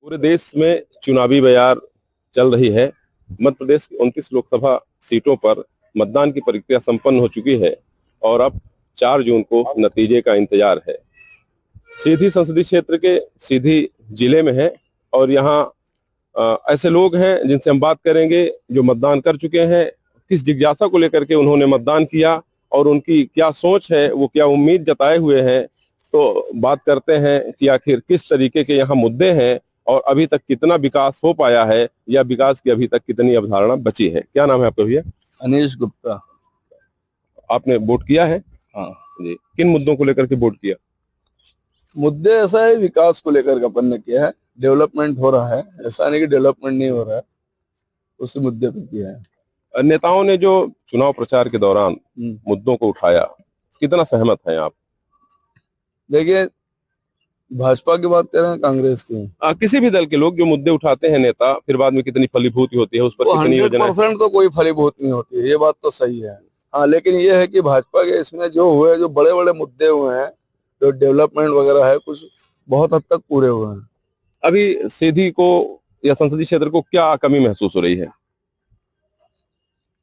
पूरे देश में चुनावी बयार चल रही है। मध्य प्रदेश की 29 लोकसभा सीटों पर मतदान की प्रक्रिया संपन्न हो चुकी है और अब 4 जून को नतीजे का इंतजार है। सीधी संसदीय क्षेत्र के सीधी जिले में है और यहाँ ऐसे लोग हैं जिनसे हम बात करेंगे जो मतदान कर चुके हैं, किस जिज्ञासा को लेकर के उन्होंने मतदान किया और उनकी क्या सोच है, वो क्या उम्मीद जताए हुए हैं। तो बात करते हैं कि आखिर किस तरीके के यहाँ मुद्दे हैं और अभी तक कितना विकास हो पाया है या विकास की अभी तक कितनी अवधारणा बची है। क्या नाम है आपका भैया? अनीश गुप्ता। आपने वोट किया है? हाँ जी। किन मुद्दों को लेकर के वोट किया? मुद्दे ऐसा है, विकास को लेकर के अपन ने किया है। डेवलपमेंट हो रहा है, ऐसा नहीं कि डेवलपमेंट नहीं हो रहा है, उसी मुद्दे पे किया है। नेताओं ने जो चुनाव प्रचार के दौरान मुद्दों को उठाया, कितना सहमत हैं आप? देखिए, भाजपा की बात करें, कांग्रेस की, किसी भी दल के लोग जो मुद्दे उठाते हैं नेता, फिर बाद में कितनी फलीभूति होती है उस पर कितनी योजना 100% तो कोई फलीभूत नहीं होती है, ये बात तो सही है। हाँ, लेकिन ये है कि भाजपा के इसमें जो हुए, जो बड़े बड़े मुद्दे हुए हैं, जो डेवलपमेंट वगैरह है, कुछ बहुत हद तक पूरे हुए हैं। अभी सीधी को या संसदीय क्षेत्र को क्या कमी महसूस हो रही है?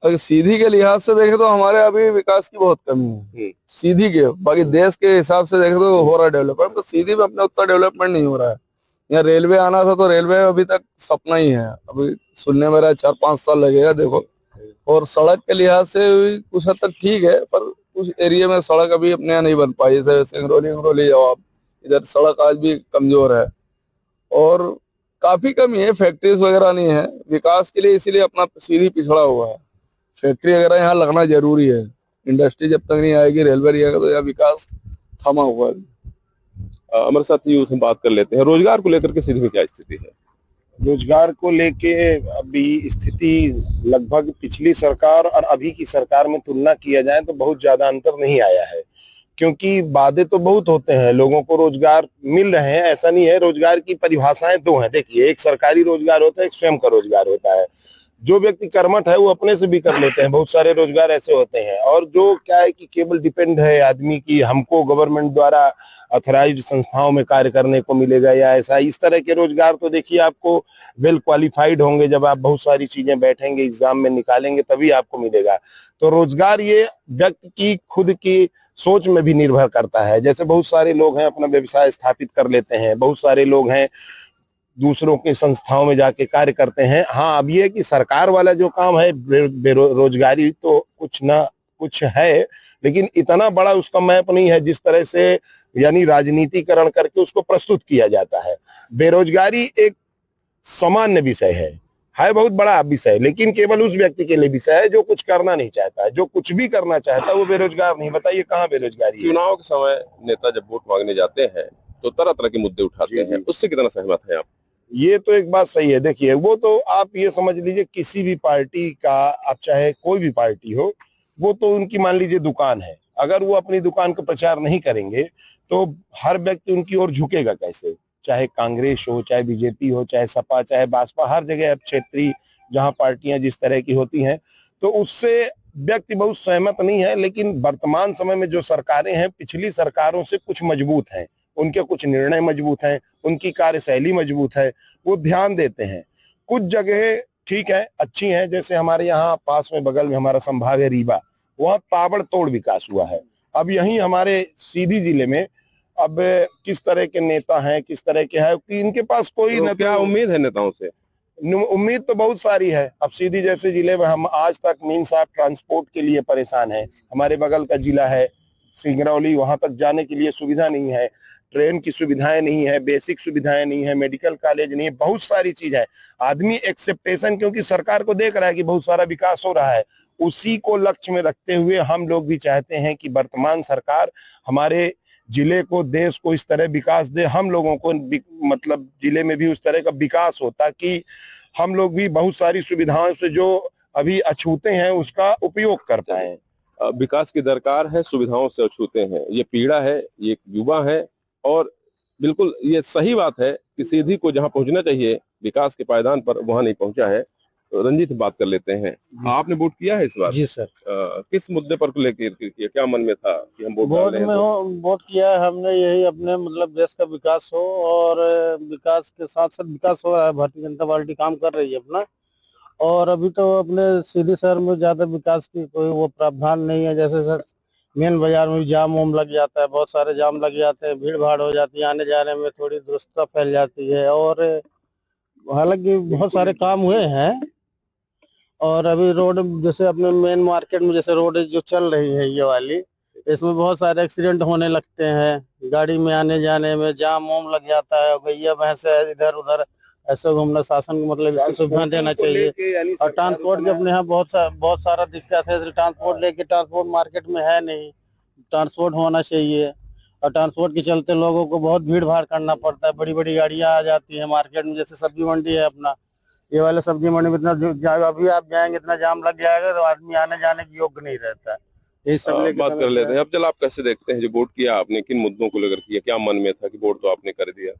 अगर सीधी के लिहाज से देखें तो हमारे अभी विकास की बहुत कमी है सीधी के। बाकी देश के हिसाब से देखें तो हो रहा है डेवलपमेंट, तो सीधी में अपने उतना डेवलपमेंट नहीं हो रहा है। यहाँ रेलवे आना था तो रेलवे अभी तक सपना ही है, अभी सुनने में रहा 4-5 साल लगेगा, देखो। और सड़क के लिहाज से भी कुछ हद तक ठीक है, पर कुछ एरिया में सड़क अभी अपने यहाँ नहीं बन पाई। जैसे सिंगरौली जाओ आप, इधर सड़क आज भी कमजोर है और काफी कमी है, फैक्ट्रीज वगैरह नहीं है विकास के लिए, इसीलिए अपना सीधी पिछड़ा हुआ है। फैक्ट्री वगैरह यहाँ लगना जरूरी है, इंडस्ट्री जब तक नहीं आएगी, रेलवे नहीं आएगा, तो यहाँ विकास थमा हुआ है। हमारे साथ यूथ हम बात कर लेते हैं, रोजगार को लेकर के सीधी में क्या स्थिति है? रोजगार को लेके अभी स्थिति लगभग पिछली सरकार और अभी की सरकार में तुलना किया जाए तो बहुत ज्यादा अंतर नहीं आया है, क्योंकि वादे तो बहुत होते हैं, लोगों को रोजगार मिल रहे हैं, ऐसा नहीं है। रोजगार की परिभाषाएं दो हैं, देखिए, एक सरकारी रोजगार होता है, एक स्वयं का रोजगार होता है। जो व्यक्ति कर्मठ है वो अपने से भी कर लेते हैं, बहुत सारे रोजगार ऐसे होते हैं। और जो क्या है कि केवल डिपेंड है आदमी की, हमको गवर्नमेंट द्वारा ऑथराइज्ड संस्थाओं में कार्य करने को मिलेगा या ऐसा, इस तरह के रोजगार तो देखिए आपको वेल क्वालिफाइड होंगे, जब आप बहुत सारी चीजें बैठेंगे एग्जाम में निकालेंगे तभी आपको मिलेगा। तो रोजगार ये व्यक्ति की खुद की सोच में भी निर्भर करता है। जैसे बहुत सारे लोग हैं अपना व्यवसाय स्थापित कर लेते हैं, बहुत सारे लोग हैं दूसरों की संस्थाओं में जाके कार्य करते हैं। हाँ, अब ये कि सरकार वाला जो काम है बेरोजगारी तो कुछ ना कुछ है, लेकिन इतना बड़ा उसका मैप नहीं है जिस तरह से यानी राजनीतिकरण करके उसको प्रस्तुत किया जाता है। बेरोजगारी एक सामान्य विषय है बहुत बड़ा विषय, लेकिन केवल उस व्यक्ति के लिए विषय है जो कुछ करना नहीं चाहता है। जो कुछ भी करना चाहता है वो बेरोजगार नहीं। बताइए कहाँ बेरोजगारी है? चुनाव के समय नेता जब वोट मांगने जाते हैं तो तरह तरह के मुद्दे उठाते हैं, उससे कितना सहमत है आप? ये तो एक बात सही है। देखिए, वो तो आप ये समझ लीजिए, किसी भी पार्टी का, आप चाहे कोई भी पार्टी हो, वो तो उनकी मान लीजिए दुकान है। अगर वो अपनी दुकान का प्रचार नहीं करेंगे तो हर व्यक्ति उनकी ओर झुकेगा कैसे? चाहे कांग्रेस हो, चाहे बीजेपी हो, चाहे सपा, चाहे भाजपा, हर जगह अब क्षेत्रीय जहां पार्टियां जिस तरह की होती हैं, तो उससे व्यक्ति बहुत सहमत नहीं है। लेकिन वर्तमान समय में जो सरकारें हैं, पिछली सरकारों से कुछ मजबूत हैं, उनके कुछ निर्णय मजबूत हैं, उनकी कार्यशैली मजबूत है, वो ध्यान देते हैं। कुछ जगह ठीक है, अच्छी हैं, जैसे हमारे यहाँ पास में बगल में हमारा संभाग है रीवा, वहाँ ताबड़तोड़ विकास हुआ है। अब यहीं हमारे सीधी जिले में अब किस तरह के नेता हैं, किस तरह के हैं कि इनके पास कोई तो क्या उम्मीद है नेताओं से? उम्मीद तो बहुत सारी है। अब सीधी जैसे जिले में हम आज तक मीन साहब ट्रांसपोर्ट के लिए परेशान हैं। हमारे बगल का जिला है सिंगरौली, वहां तक जाने के लिए सुविधा नहीं है, ट्रेन की सुविधाएं नहीं है, बेसिक सुविधाएं नहीं है, मेडिकल कॉलेज नहीं है, बहुत सारी चीज है। आदमी एक्सेप्टेशन, क्योंकि सरकार को देख रहा है कि बहुत सारा विकास हो रहा है, उसी को लक्ष्य में रखते हुए हम लोग भी चाहते हैं कि वर्तमान सरकार हमारे जिले को, देश को इस तरह विकास दे, हम लोगों को मतलब जिले में भी उस तरह का विकास हो ताकि हम लोग भी बहुत सारी सुविधाओं से जो अभी अछूते हैं उसका उपयोग कर पाए। विकास की दरकार है, सुविधाओं से अछूते हैं, ये पीड़ा है, ये एक युवा है और बिल्कुल ये सही बात है कि सीधी को जहां पहुंचना चाहिए विकास के पायदान पर, वहां नहीं पहुंचा है। रंजीत बात कर लेते हैं। आपने वोट किया है इस बार? जी सर। किस मुद्दे पर लेकर किया, क्या मन में था कि हम वोट डाल रहे हैं? वोट किया है हमने, यही अपने मतलब देश का विकास हो, और विकास के साथ साथ विकास हो रहा है, भारतीय जनता पार्टी काम कर रही है अपना। और अभी तो अपने सीधी शहर में ज्यादा विकास की कोई वो प्रावधान नहीं है। जैसे सर मेन बाजार में जाम वाम लग जाता है, बहुत सारे जाम लग जाते हैं, भीड़ भाड़ हो जाती है, आने जाने में थोड़ी दुरुस्तता फैल जाती है। और हालांकि बहुत सारे काम हुए हैं। और अभी रोड जैसे अपने मेन मार्केट में जैसे रोड जो चल रही है ये वाली, इसमें बहुत सारे एक्सीडेंट होने लगते हैं, गाड़ी में आने जाने में जाम वाम लग जाता है, गैया भैंस इधर उधर ऐसे घूमना। शासन को मतलब इसकी सुविधा देना चाहिए। और ट्रांसपोर्ट के अपने यहाँ बहुत सारा दिक्कत है। ट्रांसपोर्ट मार्केट में है नहीं, ट्रांसपोर्ट होना चाहिए। और ट्रांसपोर्ट के चलते लोगों को बहुत भीड़ भाड़ करना पड़ता है, बड़ी बड़ी गाड़ियां आ जाती है मार्केट में। जैसे सब्जी मंडी है अपना, ये वाले सब्जी मंडी में इतना अभी आप जाएंगे इतना जाम लग जाएगा तो आदमी आने जाने के योग्य नहीं रहता है। यही सब लेकर बात कर लेते हैं। अब चल आप कैसे देखते हैं जो वोट किया आपने, किन मुद्दों को लेकर किया, क्या मन में था कि वोट तो आपने कर दिया?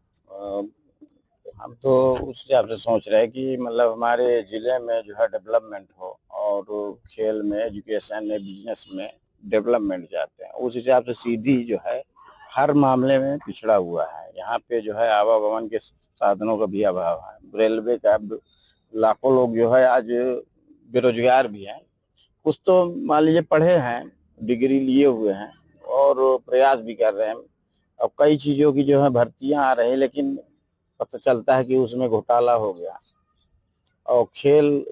हम तो उस हिसाब से सोच रहे हैं कि मतलब हमारे जिले में जो है डेवलपमेंट हो, और खेल में, एजुकेशन में, बिजनेस में डेवलपमेंट चाहते हैं। उस हिसाब से सीधी जो है हर मामले में पिछड़ा हुआ है। यहाँ पे जो है आवागमन के साधनों का भी अभाव है। रेलवे का लाखों लोग जो है आज बेरोजगार भी हैं। कुछ तो मान लीजिए पढ़े हैं, डिग्री लिए हुए हैं और प्रयास भी कर रहे हैं। अब कई चीजों की जो है भर्तियां आ रही है, लेकिन पता चलता है कि उसमें घोटाला हो गया। और खेल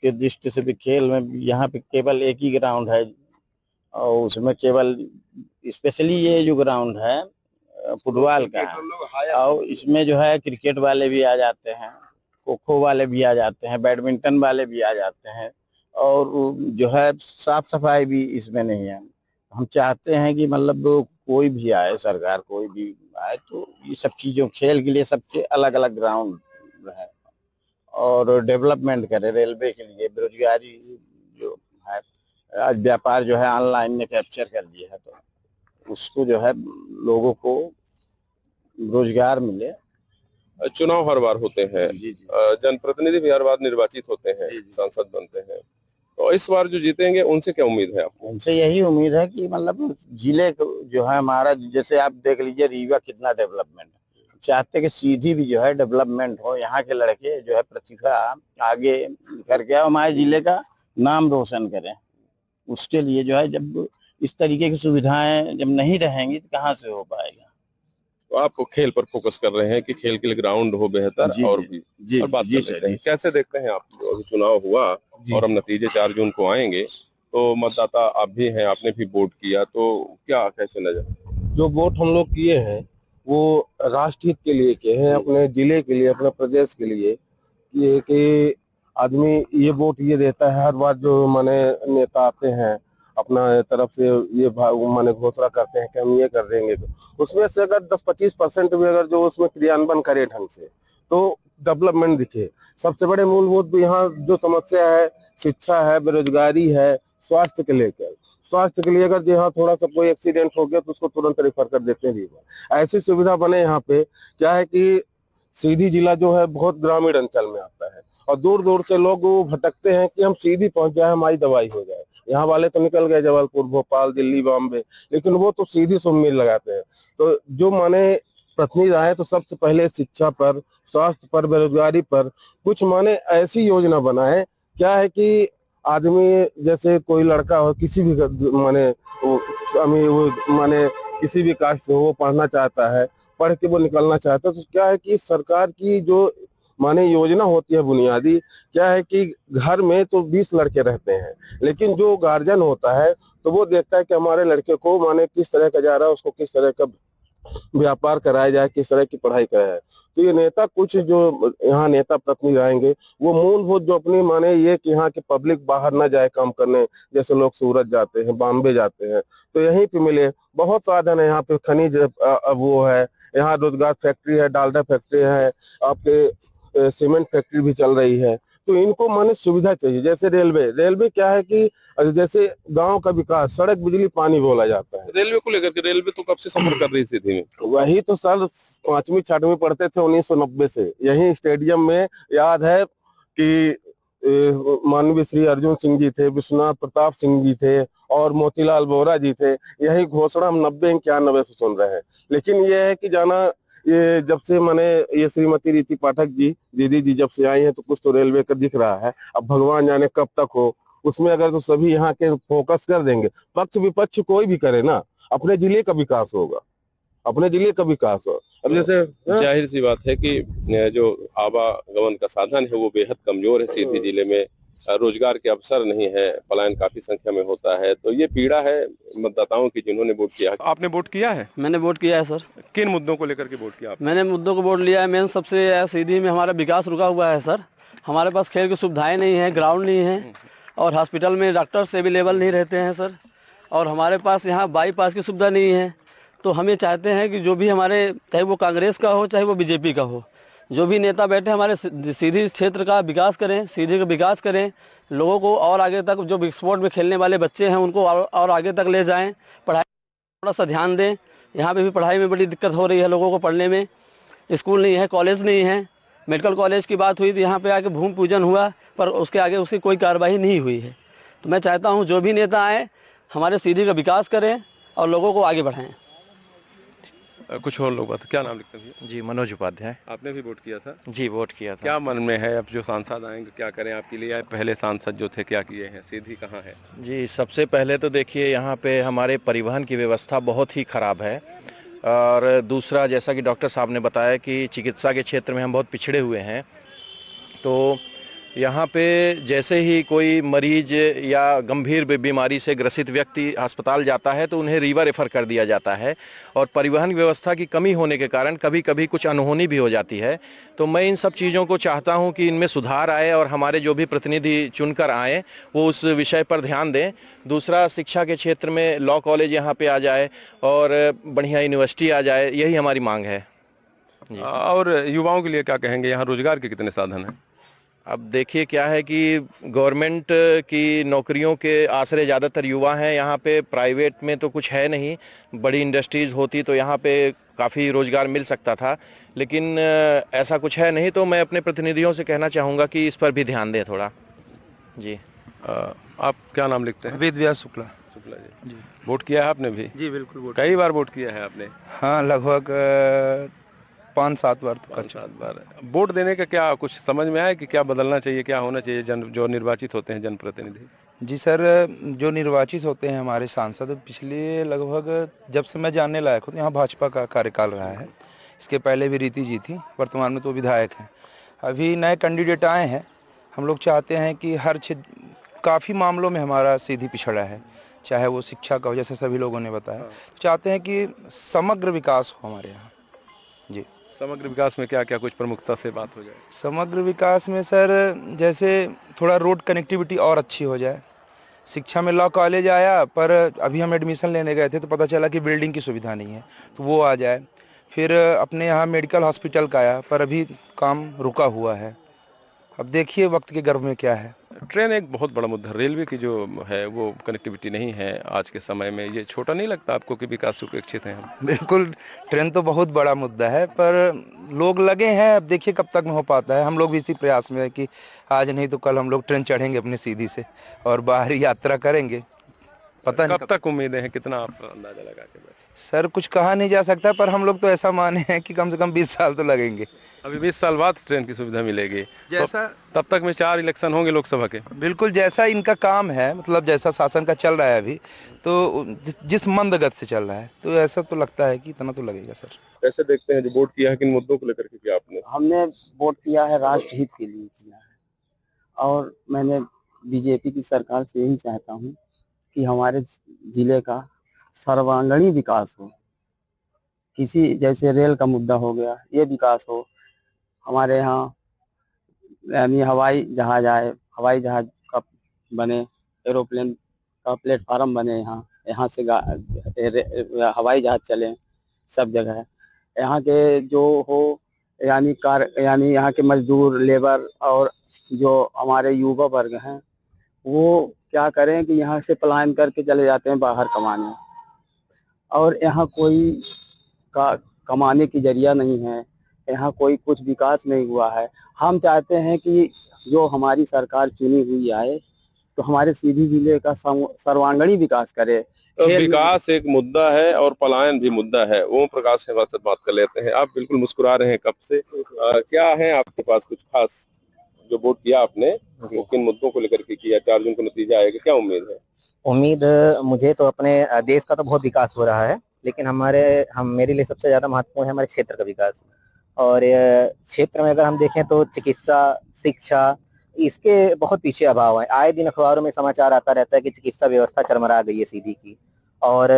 के दृष्टि से भी, खेल में यहाँ पे केवल एक ही ग्राउंड है, और उसमें केवल स्पेशली ये जो ग्राउंड है फुटबॉल का है। और इसमें जो है क्रिकेट वाले भी आ जाते हैं, खो खो वाले भी आ जाते हैं, बैडमिंटन वाले भी आ जाते हैं। और जो है साफ सफाई भी इसमें नहीं है। हम चाहते हैं कि मतलब कोई भी आए, सरकार कोई भी आए, तो ये सब चीजों, खेल के लिए सबके अलग अलग ग्राउंड है और डेवलपमेंट करे। रेलवे के लिए बेरोजगारी जो है, आज व्यापार जो है ऑनलाइन ने कैप्चर कर लिया है, तो उसको जो है लोगों को रोजगार मिले। चुनाव हर बार होते हैं, जनप्रतिनिधि भी हर बार निर्वाचित होते हैं, सांसद बनते हैं। तो इस बार जो जीतेंगे उनसे क्या उम्मीद है आपको? उनसे यही उम्मीद है कि मतलब जिले जो है हमारा, जैसे आप देख लीजिए रीवा कितना डेवलपमेंट है। चाहते कि सीधी भी जो है डेवलपमेंट हो, यहाँ के लड़के जो है प्रतिभा आगे करके हमारे जिले का नाम रोशन करें। उसके लिए जो है जब इस तरीके की सुविधाएं जब नहीं रहेंगी तो कहाँ से हो पाएगा। तो आप खेल पर फोकस कर रहे हैं कि खेल के लिए ग्राउंड हो बेहतर, और भी और बात कर लेते हैं। कैसे देखते हैं आप, अभी चुनाव हुआ और अब नतीजे 4 जून को आएंगे, तो मतदाता आप भी हैं, आपने भी वोट किया, तो क्या कैसे नजर? जो वोट हम लोग किए हैं वो राष्ट्र हित के लिए किए हैं, अपने जिले के लिए, अपने प्रदेश के लिए किए। कि आदमी ये वोट ये देता है हर बार, जो माने नेता आते हैं अपना तरफ से ये माने घोषणा करते हैं कि हम ये कर देंगे, तो उसमें से अगर 10-25% भी अगर जो उसमें क्रियान्वयन करे ढंग से, तो डेवलपमेंट दिखे। सबसे बड़े मूलभूत भी यहाँ जो समस्या है, शिक्षा है, बेरोजगारी है, स्वास्थ्य के लेकर, स्वास्थ्य के लिए अगर यहाँ थोड़ा सा कोई एक्सीडेंट हो गया तो उसको तुरंत रेफर कर देते हैं। ऐसी सुविधा बने यहाँ पे। क्या है कि सीधी जिला जो है बहुत ग्रामीण अंचल में आता है और दूर दूर से लोग भटकते हैं कि हम सीधी पहुंच जाए, हमारी दवाई हो जाए। यहाँ वाले तो निकल गए जबलपुर, भोपाल, दिल्ली, बॉम्बे, लेकिन वो तो सीधी से उम्मीद लगाते हैं। तो जो माने प्रतिनिधि आए तो सबसे पहले शिक्षा पर, स्वास्थ्य पर, बेरोजगारी पर कुछ माने ऐसी योजना बनाए। क्या है कि आदमी जैसे कोई लड़का हो, किसी भी माने किसी भी कास्ट से वो पढ़ना चाहता है, पढ़ के वो निकलना चाहता है, तो क्या है कि सरकार की जो माने योजना होती है बुनियादी, क्या है कि घर में तो 20 लड़के रहते हैं, लेकिन जो गार्जियन होता है तो वो देखता है कि हमारे लड़के को माने किस तरह का जा रहा है, उसको किस तरह का व्यापार कराया जाए, किस तरह की पढ़ाई कराया। तो ये नेता, कुछ जो यहाँ नेता प्रतिनिधि आएंगे, वो मूलभूत जो अपनी माने ये कि यहाँ की पब्लिक बाहर ना जाए काम करने, जैसे लोग सूरत जाते हैं, बॉम्बे जाते हैं, तो यहीं पे मिले। बहुत साधन है यहाँ पे, खनिज वो है, यहाँ रोजगार, फैक्ट्री है, डालडा फैक्ट्री है, आपके सीमेंट फैक्ट्री भी चल रही है। तो इनको माने सुविधा चाहिए। जैसे रेलवे क्या है कि जैसे गांव का विकास, सड़क, बिजली, पानी बोला जाता है। रेलवे को लेकर के, रेलवे तो कब से सफर कर रही सीधी में? वही तो सर 5वीं 6वीं पढ़ते थे 1990 से, यही स्टेडियम में याद है कि माननीय श्री अर्जुन सिंह जी थे, विश्वनाथ प्रताप सिंह जी थे और मोतीलाल वोरा जी थे। यही घोषणा हम 90-91 से सुन रहे हैं। लेकिन ये है कि जाना ये जब से मैंने ये श्रीमती रीति पाठक जी दीदी जी जब से आई हैं तो कुछ तो रेलवे का दिख रहा है। अब भगवान जाने कब तक हो उसमें, अगर तो सभी यहाँ के फोकस कर देंगे, पक्ष विपक्ष कोई भी करे ना, अपने जिले का विकास होगा, अपने जिले का विकास हो। अब जैसे जाहिर सी बात है कि जो आवागमन का साधन है वो बेहद कमजोर है सीधी जिले में, रोजगार के अवसर नहीं है, पलायन काफी संख्या में होता है, तो ये पीड़ा है मतदाताओं की जिन्होंने वोट किया। आपने वोट किया है? मैंने वोट किया है सर। किन मुद्दों को लेकर के वोट किया आपने? मैंने मुद्दों को वोट लिया है। मेन सबसे सीधी में हमारा विकास रुका हुआ है सर। हमारे पास खेल की सुविधाएं नहीं है, ग्राउंड नहीं है और हॉस्पिटल में डॉक्टर्स अवेलेबल नहीं रहते हैं सर। और हमारे पास यहाँ बाईपास की सुविधा नहीं है। तो हम ये चाहते हैं कि जो भी हमारे, चाहे वो कांग्रेस का हो चाहे वो बीजेपी का हो, जो भी नेता बैठे हमारे सीधी क्षेत्र का विकास करें, सीधी का विकास करें, लोगों को और आगे तक, जो स्पोर्ट में खेलने वाले बच्चे हैं उनको और आगे तक ले जाएं, पढ़ाई थोड़ा सा ध्यान दें। यहाँ पे भी पढ़ाई में बड़ी दिक्कत हो रही है लोगों को पढ़ने में, स्कूल नहीं है, कॉलेज नहीं है। मेडिकल कॉलेज की बात हुई तो यहाँ पे आके भूमि पूजन हुआ पर उसके आगे उसकी कोई कार्रवाई नहीं हुई है। तो मैं चाहता हूँ जो भी नेता आए हमारे सीधी का विकास करें और लोगों को आगे बढ़ाएं। कुछ और लोग बात, क्या नाम लिखते हैं? जी मनोज उपाध्याय। आपने भी वोट किया था? जी वोट किया था। क्या मन में है अब जो सांसद आएंगे क्या करें आपके लिए? पहले सांसद जो थे क्या किए हैं? सीधी कहाँ है? जी सबसे पहले तो देखिए यहाँ पे हमारे परिवहन की व्यवस्था बहुत ही ख़राब है और दूसरा जैसा कि डॉक्टर साहब ने बताया कि चिकित्सा के क्षेत्र में हम बहुत पिछड़े हुए हैं। तो यहाँ पे जैसे ही कोई मरीज या गंभीर बीमारी से ग्रसित व्यक्ति अस्पताल जाता है तो उन्हें रीवा रेफर कर दिया जाता है और परिवहन व्यवस्था की कमी होने के कारण कभी कभी कुछ अनहोनी भी हो जाती है। तो मैं इन सब चीज़ों को चाहता हूँ कि इनमें सुधार आए और हमारे जो भी प्रतिनिधि चुनकर आए वो उस विषय पर ध्यान दें। दूसरा, शिक्षा के क्षेत्र में लॉ कॉलेज यहाँ पे आ जाए और बढ़िया यूनिवर्सिटी आ जाए, यही हमारी मांग है। और युवाओं के लिए क्या कहेंगे? यहाँ रोजगार के कितने साधन हैं? अब देखिए क्या है कि गवर्नमेंट की नौकरियों के आसरे ज़्यादातर युवा हैं यहाँ पे, प्राइवेट में तो कुछ है नहीं। बड़ी इंडस्ट्रीज़ होती तो यहाँ पे काफ़ी रोज़गार मिल सकता था, लेकिन ऐसा कुछ है नहीं। तो मैं अपने प्रतिनिधियों से कहना चाहूँगा कि इस पर भी ध्यान दें थोड़ा। जी आप क्या नाम लिखते हैं? वेद व्यास शुक्ला। शुक्ला जी, वोट किया है आपने भी? जी बिल्कुल वोट। कई बार वोट किया है आपने? हाँ लगभग 5-7 बार तो कर चुका। 5-7 बार। वोट देने का क्या कुछ समझ में आया कि क्या बदलना चाहिए, क्या होना चाहिए? जो निर्वाचित होते हैं जनप्रतिनिधि। जी सर, जो निर्वाचित होते हैं हमारे सांसद, पिछले लगभग जब से मैं जानने लायक हूँ तो यहाँ भाजपा का कार्यकाल रहा है। इसके पहले भी रीति जी थी, वर्तमान में तो विधायक हैं। अभी नए कैंडिडेट आए हैं। हम लोग चाहते हैं कि हर क्षेत्र, काफ़ी मामलों में हमारा सीधी पिछड़ा है, चाहे वो शिक्षा का हो, जैसे सभी लोगों ने बताया। तो चाहते हैं कि समग्र विकास हो हमारे यहाँ। जी, समग्र विकास में क्या क्या कुछ प्रमुखता से बात हो जाए? समग्र विकास में सर जैसे थोड़ा रोड कनेक्टिविटी और अच्छी हो जाए। शिक्षा में लॉ कॉलेज आया पर अभी हम एडमिशन लेने गए थे तो पता चला कि बिल्डिंग की सुविधा नहीं है, तो वो आ जाए। फिर अपने यहाँ मेडिकल हॉस्पिटल का आया पर अभी काम रुका हुआ है। अब देखिए वक्त के गर्भ में क्या है। ट्रेन एक बहुत बड़ा मुद्दा, रेलवे की जो है वो कनेक्टिविटी नहीं है आज के समय में। ये छोटा नहीं लगता आपको कि विकास के इच्छित हैं हम? बिल्कुल, ट्रेन तो बहुत बड़ा मुद्दा है पर लोग लगे हैं। अब देखिए कब तक में हो पाता है। हम लोग भी इसी प्रयास में है कि आज नहीं तो कल हम लोग ट्रेन चढ़ेंगे अपने सीधी से और बाहरी यात्रा करेंगे। पता नहीं कब तक उम्मीदें हैं, कितना आप अंदाजा लगा के बैठे? सर कुछ कहा नहीं जा सकता पर हम लोग तो ऐसा माने हैं कि कम से कम 20 साल तो लगेंगे। अभी 20 साल बाद ट्रेन की सुविधा मिलेगी जैसा, तब तक में 4 इलेक्शन होंगे लोकसभा के। बिल्कुल, जैसा इनका काम है, मतलब जैसा शासन का चल रहा है अभी, तो जिस मंद गति से चल रहा है तो ऐसा तो लगता है कि इतना तो लगेगा। सर कैसे देखते हैं जो वोट किया है, किन मुद्दों को लेकर के किया आपने? हमने वोट किया है राष्ट्र हित के लिए किया है और मैंने बीजेपी की सरकार से यही चाहता हूँ कि हमारे जिले का सर्वांगीण विकास हो। किसी जैसे रेल का मुद्दा हो गया, ये विकास हो। हमारे यहाँ यानी हवाई जहाज आए, हवाई जहाज का बने, एरोप्लेन का प्लेटफार्म बने, यहाँ से हवाई जहाज चले सब जगह। यहाँ के जो हो यानी यहाँ के मजदूर लेबर और जो हमारे युवा वर्ग हैं वो क्या करें कि यहाँ से पलायन करके चले जाते हैं बाहर कमाने और यहाँ कोई का कमाने की जरिया नहीं है। यहाँ कोई कुछ विकास नहीं हुआ है। हम चाहते हैं कि जो हमारी सरकार चुनी हुई आए तो हमारे सीधी जिले का सर्वांगीण विकास करे। तो विकास एक मुद्दा है और पलायन भी मुद्दा है। ओम प्रकाश से बात कर लेते हैं। आप बिल्कुल मुस्कुरा रहे हैं कब से, क्या है आपके पास कुछ खास? जो वोट किया आपने वो किन मुद्दों को लेकर के किया? 4 जून को नतीजा आएगा, क्या उम्मीद है? उम्मीद मुझे तो अपने देश का तो बहुत विकास हो रहा है, लेकिन मेरे लिए सबसे ज्यादा महत्वपूर्ण है हमारे क्षेत्र का विकास। और क्षेत्र में अगर हम देखें तो चिकित्सा, शिक्षा, इसके बहुत पीछे अभाव है। आए दिन अखबारों में समाचार आता रहता है कि चिकित्सा व्यवस्था चरमरा गई है सीधी की, और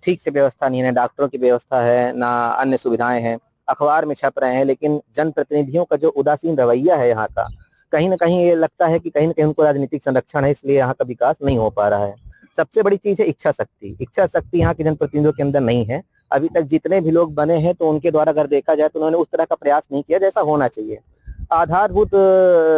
ठीक से व्यवस्था नहीं है, ना डॉक्टरों की व्यवस्था है, ना अन्य सुविधाएं हैं। अखबार में छप रहे हैं, लेकिन जनप्रतिनिधियों का जो उदासीन रवैया है यहाँ का, कहीं ना कहीं ये लगता है कि कहीं ना कहीं उनको राजनीतिक संरक्षण है, इसलिए यहाँ का विकास नहीं हो पा रहा है। सबसे बड़ी चीज है इच्छा शक्ति। इच्छा शक्ति यहाँ के जनप्रतिनिधियों के अंदर नहीं है। अभी तक जितने भी लोग बने हैं तो उनके द्वारा अगर देखा जाए तो उन्होंने उस तरह का प्रयास नहीं किया जैसा होना चाहिए। आधारभूत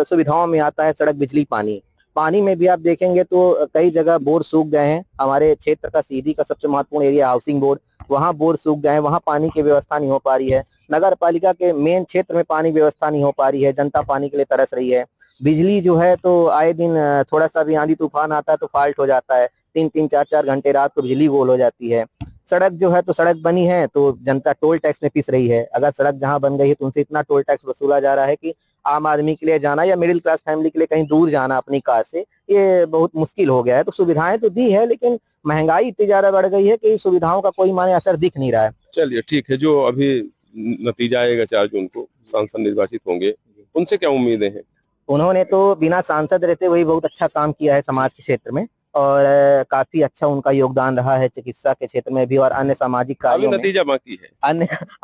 सुविधाओं में आता है सड़क, बिजली, पानी। पानी में भी आप देखेंगे तो कई जगह बोर सूख गए हैं। हमारे क्षेत्र का सीधी का सबसे महत्वपूर्ण एरिया हाउसिंग बोर्ड, वहाँ बोर सूख गए हैं, वहाँ पानी की व्यवस्था नहीं हो पा रही है। नगर पालिका के मेन क्षेत्र में पानी व्यवस्था नहीं हो पा रही है, जनता पानी के लिए तरस रही है। बिजली जो है तो आए दिन थोड़ा सा भी आंधी तूफान आता है तो फॉल्ट हो जाता है, 3-3, 4-4 घंटे रात को बिजली गोल हो जाती है। सड़क जो है तो सड़क बनी है तो जनता टोल टैक्स में पिस रही है। अगर सड़क जहां बन गई है तो उनसे इतना टोल टैक्स वसूला जा रहा है कि आम आदमी के लिए जाना या मिडिल क्लास फैमिली के लिए कहीं दूर जाना अपनी कार से ये बहुत मुश्किल हो गया है। तो सुविधाएं तो दी है, लेकिन महंगाई इतनी ज्यादा बढ़ गई है कि सुविधाओं का कोई माने असर दिख नहीं रहा है। चलिए ठीक है, जो अभी नतीजा आएगा 4 जून को, सांसद निर्वाचित होंगे, उनसे क्या उम्मीदें हैं? उन्होंने तो बिना सांसद रहते हुए बहुत अच्छा काम किया है समाज के क्षेत्र में, और काफी अच्छा उनका योगदान रहा है चिकित्सा के क्षेत्र में भी और अन्य सामाजिक कार्यों में। नतीजा बाकी है,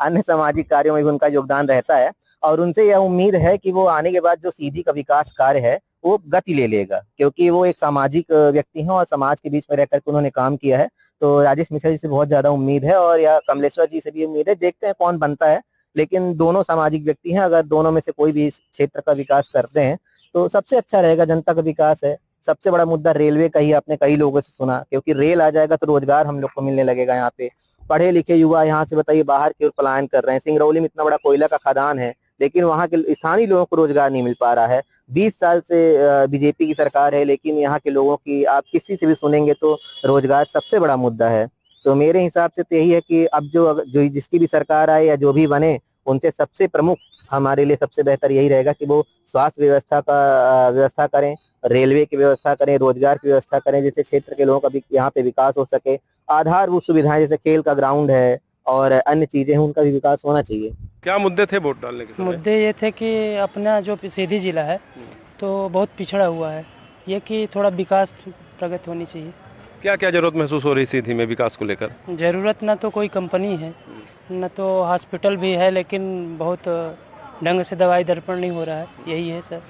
अन्य सामाजिक कार्यों में भी उनका योगदान रहता है। और उनसे यह उम्मीद है कि वो आने के बाद जो सीधी का विकास कार्य है वो गति ले लेगा, क्योंकि वो एक सामाजिक व्यक्ति हैं और समाज के बीच में रहकर के उन्होंने काम किया है। तो राजेश मिश्रा जी से बहुत ज्यादा उम्मीद है, और या कमलेश्वर जी से भी उम्मीद है। देखते हैं कौन बनता है, लेकिन दोनों सामाजिक व्यक्ति हैं। अगर दोनों में से कोई भी इस क्षेत्र का विकास करते हैं तो सबसे अच्छा रहेगा, जनता का विकास है। सबसे बड़ा मुद्दा रेलवे का ही आपने कई लोगों से सुना, क्योंकि रेल आ जाएगा तो रोजगार हम लोग को मिलने लगेगा। यहाँ पे पढ़े लिखे युवा यहाँ से बताइए बाहर की ओर पलायन कर रहे हैं। सिंगरौली में इतना बड़ा कोयला का खदान है, लेकिन वहाँ के स्थानीय लोगों को रोजगार नहीं मिल पा रहा है। 20 साल से बीजेपी की सरकार है, लेकिन यहाँ के लोगों की आप किसी से भी सुनेंगे तो रोजगार सबसे बड़ा मुद्दा है। तो मेरे हिसाब से तो यही है कि अब जो जिसकी भी सरकार आए या जो भी बने, उनसे सबसे प्रमुख हमारे लिए सबसे बेहतर यही रहेगा कि वो स्वास्थ्य व्यवस्था करें, रेलवे की व्यवस्था करें, रोजगार की व्यवस्था करें, जिससे क्षेत्र के लोगों का भी यहाँ पे विकास हो सके। आधारभूत सुविधाएं जैसे खेल का ग्राउंड है और अन्य चीजें हैं, उनका भी विकास होना चाहिए। क्या मुद्दे थे वोट डालने के समय? मुद्दे ये थे कि अपना जो सीधी जिला है तो बहुत पिछड़ा हुआ है, ये कि थोड़ा विकास प्रगति होनी चाहिए। क्या क्या जरूरत महसूस हो रही सीधी में विकास को लेकर? जरूरत ना तो कोई कंपनी है, न तो हॉस्पिटल भी है, लेकिन बहुत ढंग से दवाई दर्पण नहीं हो रहा है, यही है सर।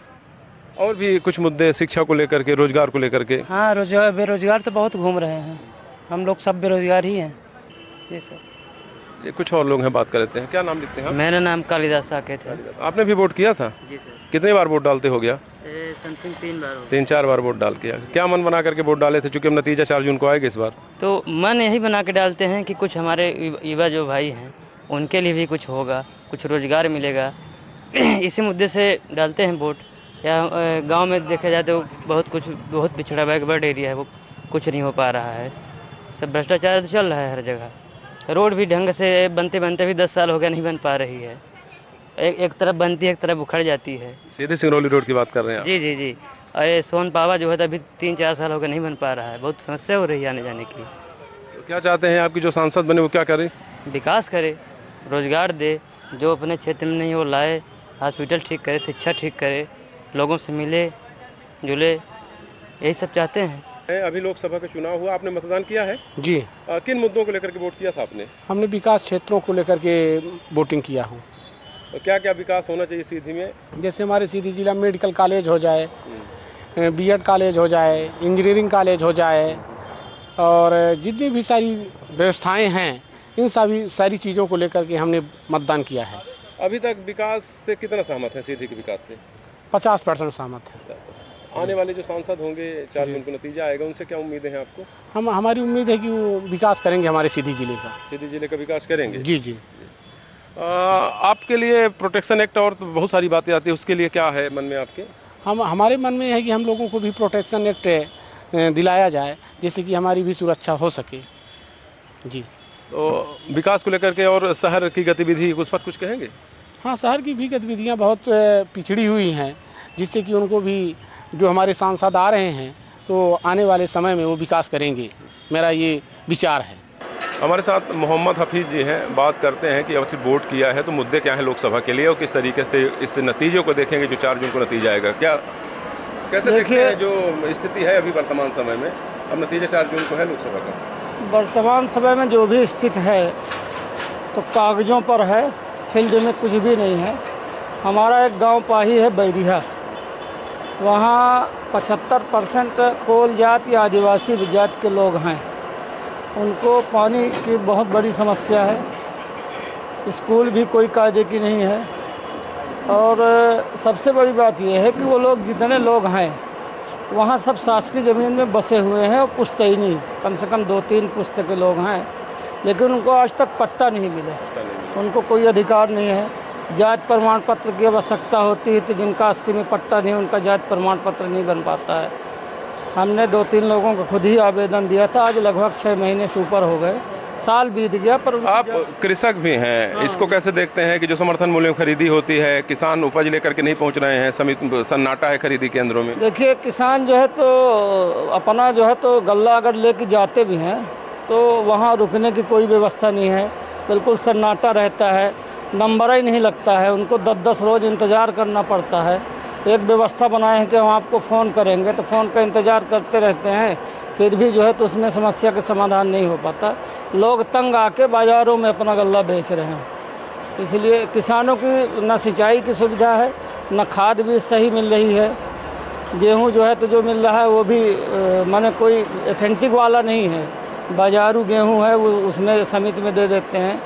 और भी कुछ मुद्दे शिक्षा को लेकर के, रोजगार को लेकर के? हाँ, बेरोजगार तो बहुत घूम रहे हैं, हम लोग सब बेरोजगार ही हैं। जी सर। ये कुछ और लोग हैं, बात कर लेते हैं। क्या नाम लिखते हैं? मेरा नाम कालिदास साकेत है। आपने भी वोट किया था? जी सर। कितने बार वोट डालते हो गया? समथिंग 3 बार। 3-4 बार वोट डाल किया। क्या मन बना करके वोट डाले थे, चूंकि अब नतीजा 4 जून को आएगा इस बार? तो मन यही बना के डालते हैं कि कुछ हमारे युवा जो भाई हैं उनके लिए भी कुछ होगा, कुछ रोजगार मिलेगा, इसी मुद्दे से डालते हैं वोट। या गांव में देखा जाए तो बहुत पिछड़ा बैकवर्ड एरिया है, वो कुछ नहीं हो पा रहा है। सब भ्रष्टाचार तो चल रहा है हर जगह। रोड भी ढंग से बनते भी 10 साल हो गया, नहीं बन पा रही है। एक तरफ बनती है, एक तरफ उखड़ जाती है। सीधे सिंगरौली रोड की बात कर रहे हैं आप? जी। अरे सोन पावा जो है अभी 3-4 साल हो गए, नहीं बन पा रहा है, बहुत समस्या हो रही है आने जाने की। तो क्या चाहते हैं आपकी जो सांसद बने वो क्या करें? विकास करे, रोजगार दे, जो अपने क्षेत्र में नहीं वो लाए, हॉस्पिटल ठीक करे, शिक्षा ठीक करे, लोगों से मिले जुले, यही सब चाहते हैं। अभी लोकसभा का चुनाव हुआ, आपने मतदान किया है? जी। किन मुद्दों को लेकर के वोट किया था आपने? हमने विकास क्षेत्रों को लेकर के वोटिंग किया हूँ। तो क्या क्या विकास होना चाहिए सीधी में? जैसे हमारे सीधी जिला मेडिकल कॉलेज हो जाए, बीएड कॉलेज हो जाए, इंजीनियरिंग कॉलेज हो जाए, और जितनी भी सारी व्यवस्थाएं हैं, इन सारी चीज़ों को लेकर के हमने मतदान किया है। अभी तक विकास से कितना सहमत है? सीधी के विकास से 50% सहमत है। आने वाले जो सांसद होंगे 4 जून को नतीजा आएगा, उनसे क्या उम्मीदें हैं आपको? हमारी उम्मीद है कि वो विकास करेंगे, हमारे सीधी जिले का। सीधी जिले का विकास करेंगे? जी। आपके लिए प्रोटेक्शन एक्ट और तो बहुत सारी बातें आती है, उसके लिए क्या है मन में आपके? हमारे मन में है कि हम लोगों को भी प्रोटेक्शन एक्ट दिलाया जाए, जिससे कि हमारी भी सुरक्षा हो सके जी। तो विकास को लेकर के और शहर की गतिविधि उस पर कुछ कहेंगे? हाँ, शहर की भी गतिविधियाँ बहुत पिछड़ी हुई हैं, जिससे कि उनको भी जो हमारे सांसद आ रहे हैं तो आने वाले समय में वो विकास करेंगे, मेरा ये विचार है। हमारे साथ मोहम्मद हफीज जी हैं, बात करते हैं कि अब की वोट किया है तो मुद्दे क्या हैं लोकसभा के लिए और किस तरीके से इस नतीजों को देखेंगे जो 4 जून को नतीजा आएगा। क्या कैसे देखते हैं जो स्थिति है अभी वर्तमान समय में? अब नतीजा 4 जून को है लोकसभा का। वर्तमान समय में जो भी स्थिति है तो कागजों पर है, फील्ड में कुछ भी नहीं है। हमारा एक गांव पाही है बैरिया, वहाँ 75% कोल जात या आदिवासी जात के लोग हैं। उनको पानी की बहुत बड़ी समस्या है, स्कूल भी कोई कायदे की नहीं है, और सबसे बड़ी बात यह है कि वो लोग जितने लोग हैं वहाँ सब शासकीय ज़मीन में बसे हुए हैं और पुश्तैनी कम से कम 2-3 पुश्त के लोग हैं, लेकिन उनको आज तक पट्टा नहीं मिले, उनको कोई अधिकार नहीं है। जात प्रमाण पत्र की आवश्यकता होती है तो जिनका 80 में पट्टा नहीं, उनका जात प्रमाण पत्र नहीं बन पाता है। हमने 2-3 लोगों को खुद ही आवेदन दिया था, आज लगभग 6 महीने से ऊपर हो गए, साल बीत गया। पर आप कृषक भी हैं, हाँ। इसको कैसे देखते हैं कि जो समर्थन मूल्य में खरीदी होती है, किसान उपज लेकर के नहीं पहुंच रहे हैं, सन्नाटा है खरीदी केंद्रों में? देखिए, किसान जो है तो अपना जो है तो गल्ला अगर लेके जाते भी हैं तो वहाँ रुकने की कोई व्यवस्था नहीं है, बिल्कुल सन्नाटा रहता है, नंबर ही नहीं लगता है, उनको 10-10 रोज़ इंतज़ार करना पड़ता है। एक व्यवस्था बनाए हैं कि हम आपको फ़ोन करेंगे, तो फ़ोन का इंतज़ार करते रहते हैं, फिर भी जो है तो उसमें समस्या का समाधान नहीं हो पाता। लोग तंग आके बाज़ारों में अपना गल्ला बेच रहे हैं, इसलिए किसानों की न सिंचाई की सुविधा है, न खाद भी सही मिल रही है। गेहूं जो है तो जो मिल रहा है वो भी माने कोई ऑथेंटिक वाला नहीं है, बाज़ारू गेहूं है वो उसमें समिति में दे देते हैं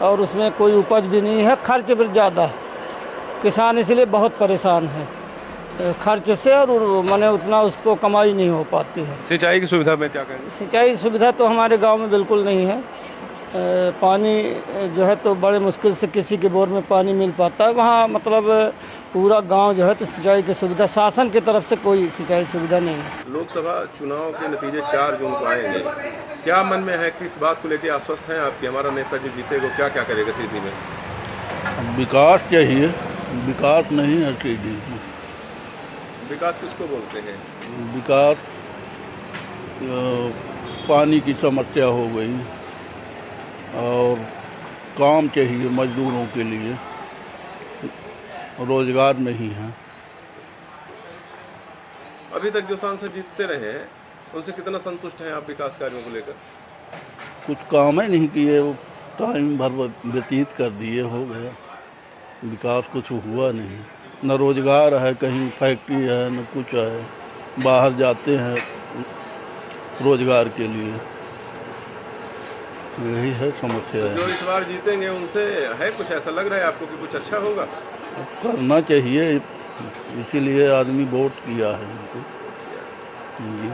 और उसमें कोई उपज भी नहीं है, खर्च भी ज़्यादा है। किसान इसलिए बहुत परेशान है खर्च से, और माने उतना उसको कमाई नहीं हो पाती है। सिंचाई की सुविधा में क्या कहेंगे? सिंचाई सुविधा तो हमारे गांव में बिल्कुल नहीं है, पानी जो है तो बड़े मुश्किल से किसी के बोर में पानी मिल पाता है। वहाँ मतलब पूरा गांव जो है तो सिंचाई की सुविधा शासन की तरफ से कोई सिंचाई सुविधा नहीं है। लोकसभा चुनाव के नतीजे 4 जून को आएंगे, क्या मन में है, किस बात को लेकर आश्वस्त हैं आपके हमारा नेता जो जीतेगा क्या क्या करेगा सीधी में? विकास चाहिए, विकास नहीं है सीधी। विकास किसको बोलते हैं? विकास पानी की समस्या हो गई और काम चाहिए मजदूरों के लिए, रोजगार नहीं है। अभी तक जो सांसद जीतते रहे हैं उनसे कितना संतुष्ट हैं आप विकास कार्यों को लेकर? कुछ काम ही नहीं किए, वो टाइम भर व्यतीत कर दिए, हो गया, विकास कुछ हुआ नहीं। न रोजगार है, कहीं फैक्ट्री है न कुछ है, बाहर जाते हैं रोजगार के लिए, यही है समस्या है। जो इस बार जीतेंगे उनसे है कुछ ऐसा लग रहा है आपको कि कुछ अच्छा होगा? करना चाहिए, इसीलिए आदमी वोट किया है उनको। जी।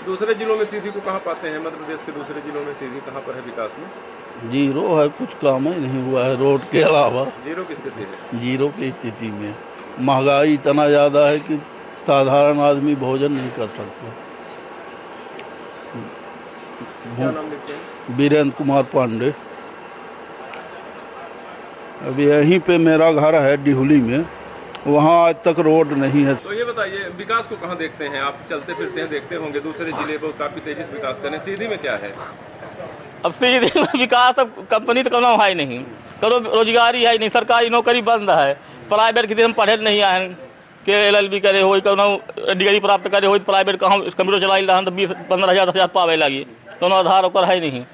दूसरे जिलों में सीधी को कहाँ पाते हैं? मध्य प्रदेश के दूसरे जिलों में सीधी कहाँ पर है विकास में? जीरो है, कुछ काम ही नहीं हुआ है रोड के अलावा। जीरो की स्थिति है? जीरो की स्थिति में महंगाई इतना ज़्यादा है कि साधारण आदमी भोजन नहीं कर सकता। क्या नाम लिखते हैं? वीरेंद्र कुमार पांडे। अभी यहीं पे मेरा घर है डिहुली में, वहाँ आज तक रोड नहीं है। तो ये बताइए विकास को कहाँ देखते हैं आप? चलते फिरते हैं, देखते होंगे दूसरे जिले को काफी तेजी से विकास करें, सीधी में क्या है? अब सीधे विकास, अब कंपनी तो कोनो है नहीं, करो रोजगारी है नहीं, सरकारी नौकरी बंद है, प्राइवेट की हम पढ़े नहीं आए कि LLB करे हो, कोनो डिग्री प्राप्त करे हो, प्राइवेट कहाँ कंप्यूटर चला रहा तो 20-15 हज़ार पावे लगी, कोनो आधार ओकर है नहीं।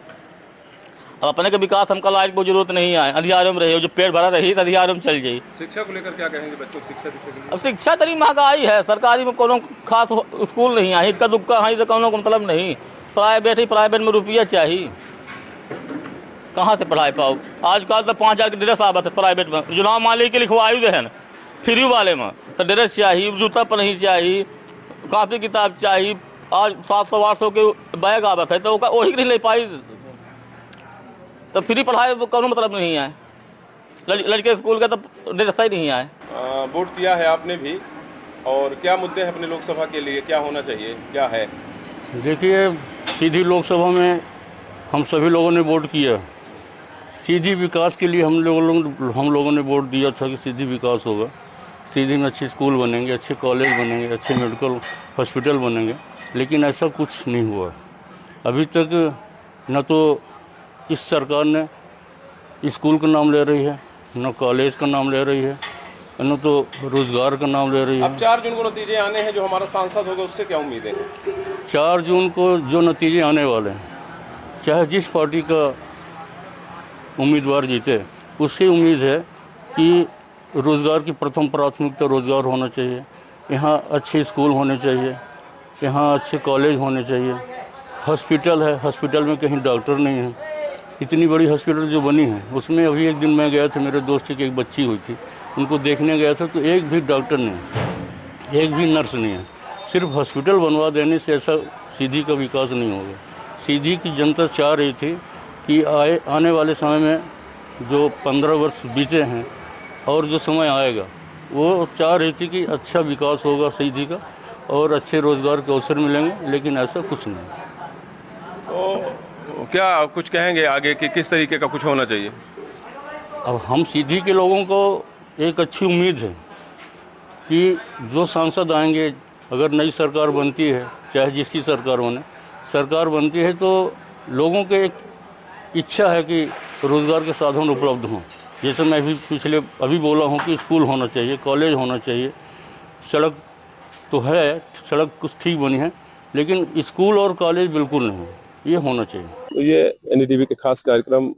अब अपने के विकास हमका लायक को जरूरत नहीं है, अधिकारों में रहे, जो पेट भरा रही तो अधिकारों में चल जाये। शिक्षा को लेकर क्या कहेंगे? बच्चों को शिक्षा दीक्षा के लिए? अब शिक्षा तरी महंगाई है, सरकारी में कोनो खास स्कूल नहीं है, इक्का दुक्का है तो कोनो को मतलब नहीं, प्राइवेट ही प्राइवेट में रुपया चाहिए, कहाँ से पढ़ाई पाओ? आजकल तो 5,000 के ड्रेस आवत है प्राइवेट में, चुनाव मालिक के लिखवायु दे है फ्री वाले में, तो ड्रेस चाहिए, जूता पर नहीं चाहिए, कॉपी किताब चाहिए, आज 700-800 के बैग आवत है तो वही नहीं ले पाई, तो फ्री पढ़ाई को कोनो मतलब नहीं है। लड़के स्कूल का तो रास्ता ही नहीं आए। वोट किया है आपने भी, और क्या मुद्दे हैं अपने लोकसभा के लिए, क्या होना चाहिए, क्या है? देखिए, सीधी लोकसभा में हम सभी लोगों ने वोट किया। सीधी विकास के लिए हम लोगों ने वोट दिया था कि सीधी विकास होगा, सीधी में अच्छे स्कूल बनेंगे, अच्छे कॉलेज बनेंगे, अच्छे मेडिकल हॉस्पिटल बनेंगे, लेकिन ऐसा कुछ नहीं हुआ। अभी तक न तो इस सरकार ने स्कूल का नाम ले रही है, न कॉलेज का नाम ले रही है, न तो रोजगार का नाम ले रही है। अब 4 जून को नतीजे आने हैं, जो हमारा सांसद होगा उससे क्या उम्मीदें हैं? 4 जून को जो नतीजे आने वाले हैं, चाहे जिस पार्टी का उम्मीदवार जीते, उससे उम्मीद है कि रोज़गार की प्रथम प्राथमिकता रोज़गार होना चाहिए, यहाँ अच्छे स्कूल होने चाहिए, यहाँ अच्छे कॉलेज होने चाहिए, हॉस्पिटल है, हॉस्पिटल में कहीं डॉक्टर नहीं है। इतनी बड़ी हॉस्पिटल जो बनी है उसमें अभी एक दिन मैं गया था, मेरे दोस्त की एक बच्ची हुई थी, उनको देखने गया था, तो एक भी डॉक्टर नहीं है, एक भी नर्स नहीं है। सिर्फ हॉस्पिटल बनवा देने से ऐसा सीधी का विकास नहीं होगा। सीधी की जनता चाह रही थी कि आने वाले समय में जो 15 वर्ष बीते हैं और जो समय आएगा, वो चाह रही थी कि अच्छा विकास होगा सीधी का और अच्छे रोज़गार के अवसर मिलेंगे, लेकिन ऐसा कुछ नहीं। तो क्या कुछ कहेंगे आगे कि किस तरीके का कुछ होना चाहिए? अब हम सीधी के लोगों को एक अच्छी उम्मीद है कि जो सांसद आएंगे, अगर नई सरकार बनती है, चाहे जिसकी सरकार बनती है, तो लोगों के एक इच्छा है कि रोज़गार के साधन उपलब्ध हों। जैसे मैं भी अभी बोला हूँ कि स्कूल होना चाहिए, कॉलेज होना चाहिए, सड़क तो है, सड़क कुछ ठीक बनी है, लेकिन स्कूल और कॉलेज बिल्कुल नहीं, ये होना चाहिए। तो ये NDTV के खास कार्यक्रम